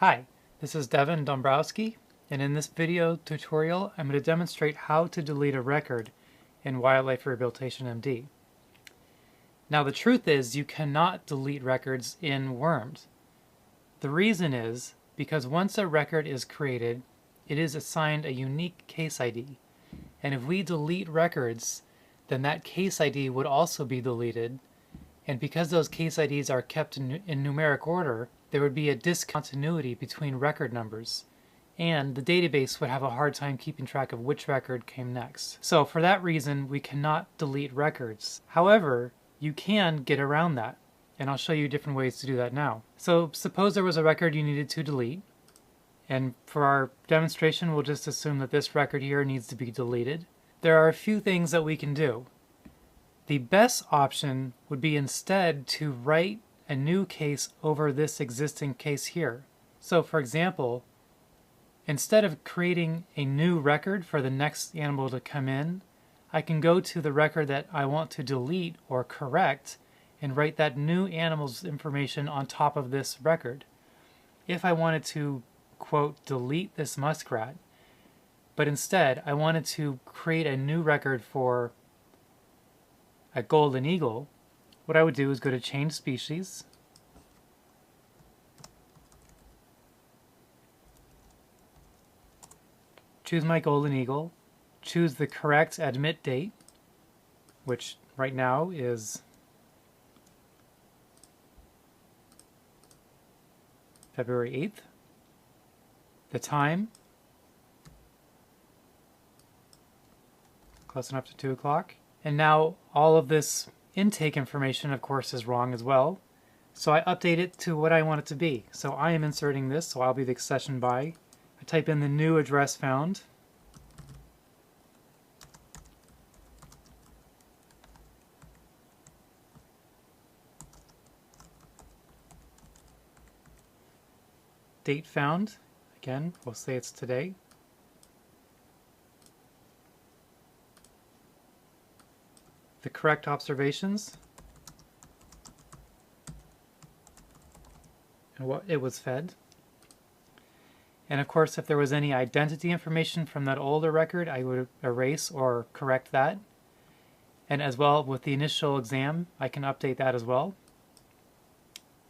Hi, this is Devin Dombrowski, and in this video tutorial I'm going to demonstrate how to delete a record in Wildlife Rehabilitation MD. Now the truth is you cannot delete records in worms. The reason is because once a record is created, it is assigned a unique case ID. And if we delete records, then that case ID would also be deleted. And because those case IDs are kept in numeric order, there would be a discontinuity between record numbers, and the database would have a hard time keeping track of which record came next. So for that reason, we cannot delete records. However, you can get around that, and I'll show you different ways to do that now. So suppose there was a record you needed to delete, and for our demonstration, we'll just assume that this record here needs to be deleted. There are a few things that we can do. The best option would be instead to write a new case over this existing case here. So for example, instead of creating a new record for the next animal to come in, I can go to the record that I want to delete or correct and write that new animal's information on top of this record. If I wanted to, quote, delete this muskrat, but instead I wanted to create a new record for a golden eagle, what I would do is go to Change Species, choose my golden eagle, choose the correct admit date, which right now is February 8th, the time, close enough to 2 o'clock. And now all of this intake information, of course, is wrong as well. So I update it to what I want it to be. So I am inserting this, so I'll be the accession by. I type in the new address found. Date found. Again, we'll say it's today. The correct observations, and what it was fed. And of course, if there was any identity information from that older record, I would erase or correct that. And as well, with the initial exam, I can update that as well.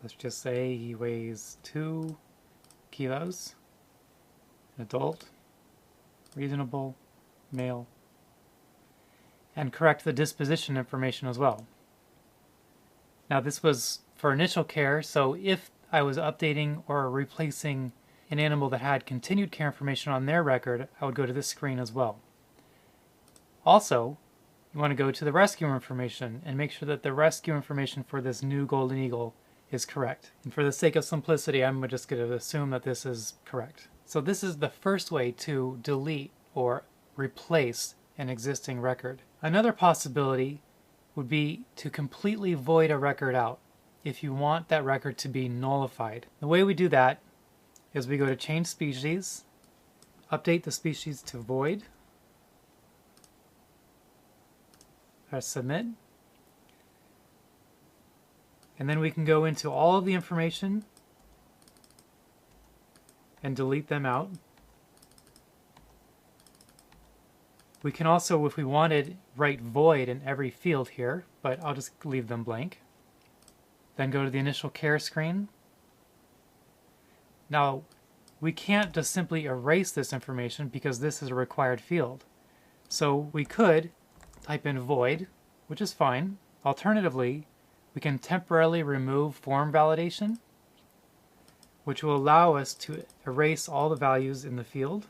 Let's just say he weighs 2 kilos, an adult, reasonable, male. And correct the disposition information as well. Now this was for initial care, so if I was updating or replacing an animal that had continued care information on their record, I would go to this screen as well. Also, you want to go to the rescue information and make sure that the rescue information for this new golden eagle is correct. And for the sake of simplicity, I'm just going to assume that this is correct. So this is the first way to delete or replace an existing record. Another possibility would be to completely void a record out if you want that record to be nullified. The way we do that is we go to Change Species, update the species to void, press Submit, and then we can go into all of the information and delete them out. We can also, if we wanted, write void in every field here, but I'll just leave them blank. Then go to the initial care screen. Now, we can't just simply erase this information because this is a required field. So we could type in void, which is fine. Alternatively, we can temporarily remove form validation, which will allow us to erase all the values in the field.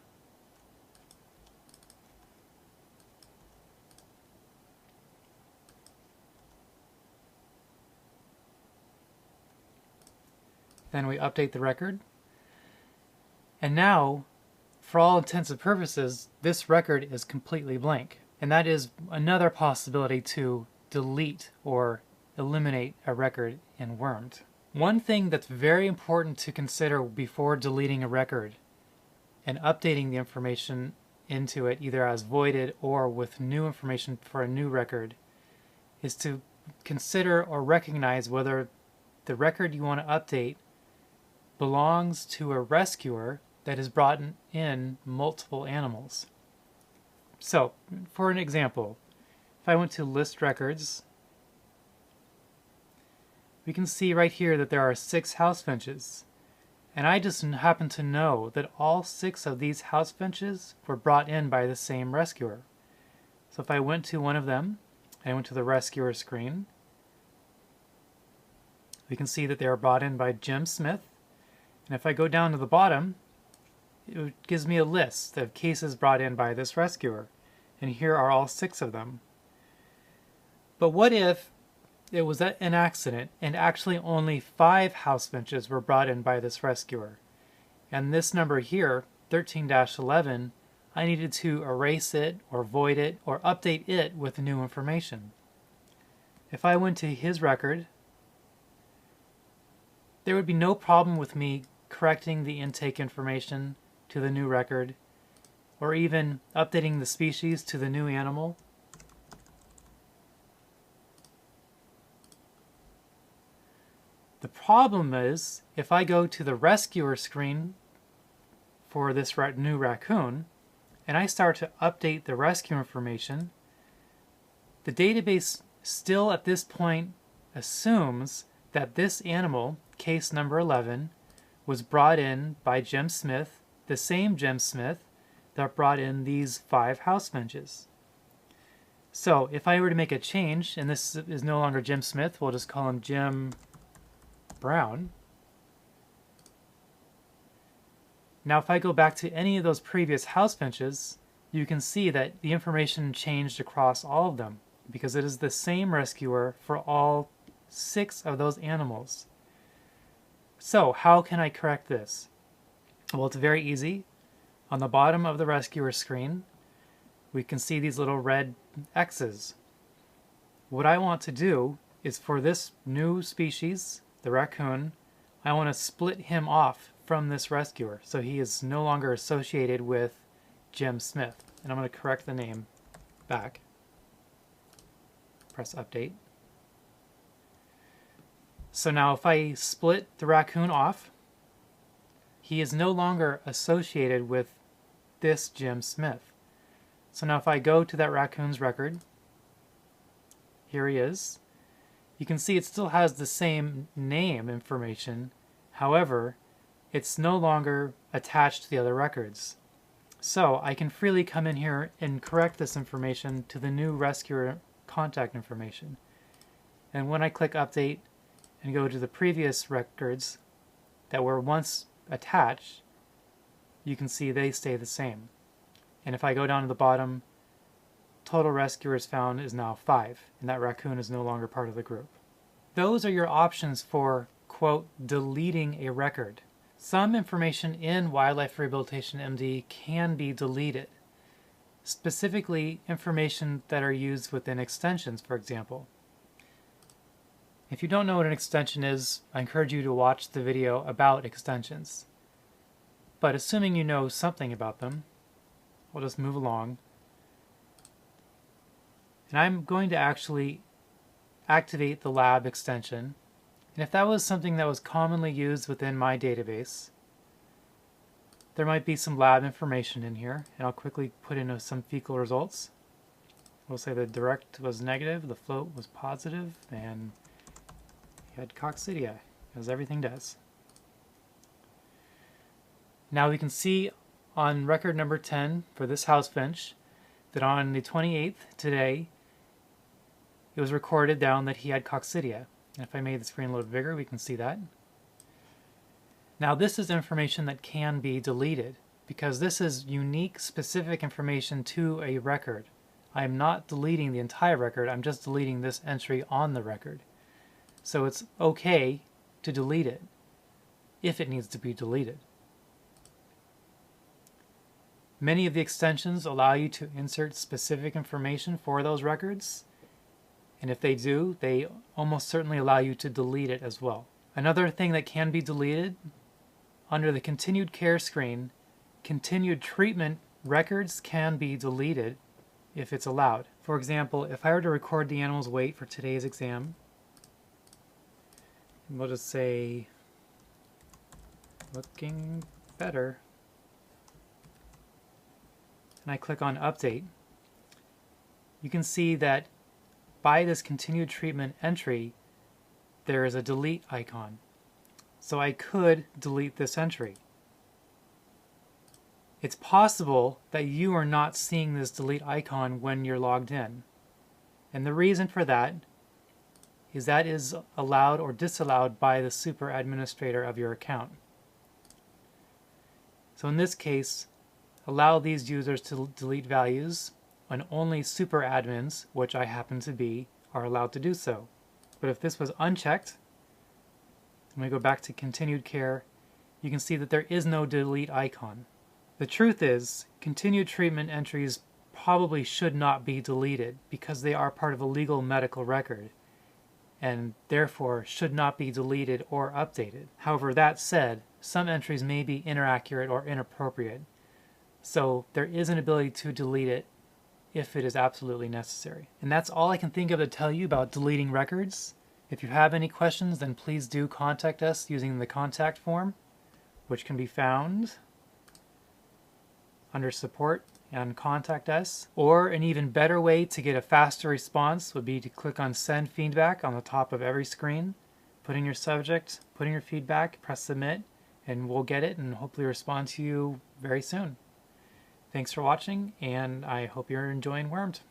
Then we update the record. And now, for all intents and purposes, this record is completely blank. And that is another possibility to delete or eliminate a record in Wormed. One thing that's very important to consider before deleting a record and updating the information into it, either as voided or with new information for a new record, is to consider or recognize whether the record you want to update belongs to a rescuer that has brought in multiple animals. So, for an example, if I went to list records, we can see right here that there are 6 house finches. And I just happen to know that all 6 of these house finches were brought in by the same rescuer. So if I went to one of them, I went to the rescuer screen, we can see that they are brought in by Jim Smith. And if I go down to the bottom, it gives me a list of cases brought in by this rescuer. And here are all 6 of them. But what if it was an accident and actually only 5 house finches were brought in by this rescuer? And this number here, 13-11, I needed to erase it or void it or update it with new information. If I went to his record, there would be no problem with me correcting the intake information to the new record or even updating the species to the new animal. The problem is, if I go to the rescuer screen for this new raccoon, and I start to update the rescue information, the database still at this point assumes that this animal, case number 11, was brought in by Jim Smith, the same Jim Smith that brought in these 5 house finches. So if I were to make a change, and this is no longer Jim Smith, we'll just call him Jim Brown. Now if I go back to any of those previous house finches, you can see that the information changed across all of them because it is the same rescuer for all 6 of those animals. So how can I correct this? Well, it's very easy. On the bottom of the rescuer screen, we can see these little red X's. What I want to do is for this new species, the raccoon, I want to split him off from this rescuer so he is no longer associated with Jim Smith. And I'm going to correct the name back. Press update. So now if I split the raccoon off, he is no longer associated with this Jim Smith. So now if I go to that raccoon's record, here he is. You can see it still has the same name information. However, it's no longer attached to the other records. So I can freely come in here and correct this information to the new rescuer contact information. And when I click update and go to the previous records that were once attached, you can see they stay the same. And if I go down to the bottom, total rescuers found is now 5, and that raccoon is no longer part of the group. Those are your options for, quote, deleting a record. Some information in Wildlife Rehabilitation MD can be deleted, specifically information that are used within extensions, for example. If you don't know what an extension is, I encourage you to watch the video about extensions. But assuming you know something about them, we'll just move along. And I'm going to actually activate the lab extension. And if that was something that was commonly used within my database, there might be some lab information in here, and I'll quickly put in some fecal results. We'll say the direct was negative, the float was positive, and he had coccidia, as everything does. Now we can see on record number 10 for this house finch that on the 28th today, it was recorded down that he had coccidia. And if I made the screen a little bigger, we can see that. Now this is information that can be deleted because this is unique, specific information to a record. I am not deleting the entire record, I'm just deleting this entry on the record. So it's okay to delete it if it needs to be deleted. Many of the extensions allow you to insert specific information for those records. And if they do, they almost certainly allow you to delete it as well. Another thing that can be deleted, under the continued care screen, continued treatment records can be deleted if it's allowed. For example, if I were to record the animal's weight for today's exam, we'll just say looking better. And I click on update. You can see that by this continued treatment entry, there is a delete icon. So I could delete this entry. It's possible that you are not seeing this delete icon when you're logged in. And the reason for that is allowed or disallowed by the super administrator of your account. So in this case, allow these users to delete values, and only super admins, which I happen to be, are allowed to do so. But if this was unchecked, when we go back to continued care, you can see that there is no delete icon. The truth is, continued treatment entries probably should not be deleted because they are part of a legal medical record and therefore should not be deleted or updated. However, that said, some entries may be inaccurate or inappropriate, so there is an ability to delete it if it is absolutely necessary. And that's all I can think of to tell you about deleting records. If you have any questions, then please do contact us using the contact form, which can be found under support and contact us. Or an even better way to get a faster response would be to click on send feedback on the top of every screen, put in your subject, put in your feedback, press submit, and we'll get it and hopefully respond to you very soon. Thanks for watching, and I hope you're enjoying Wormed.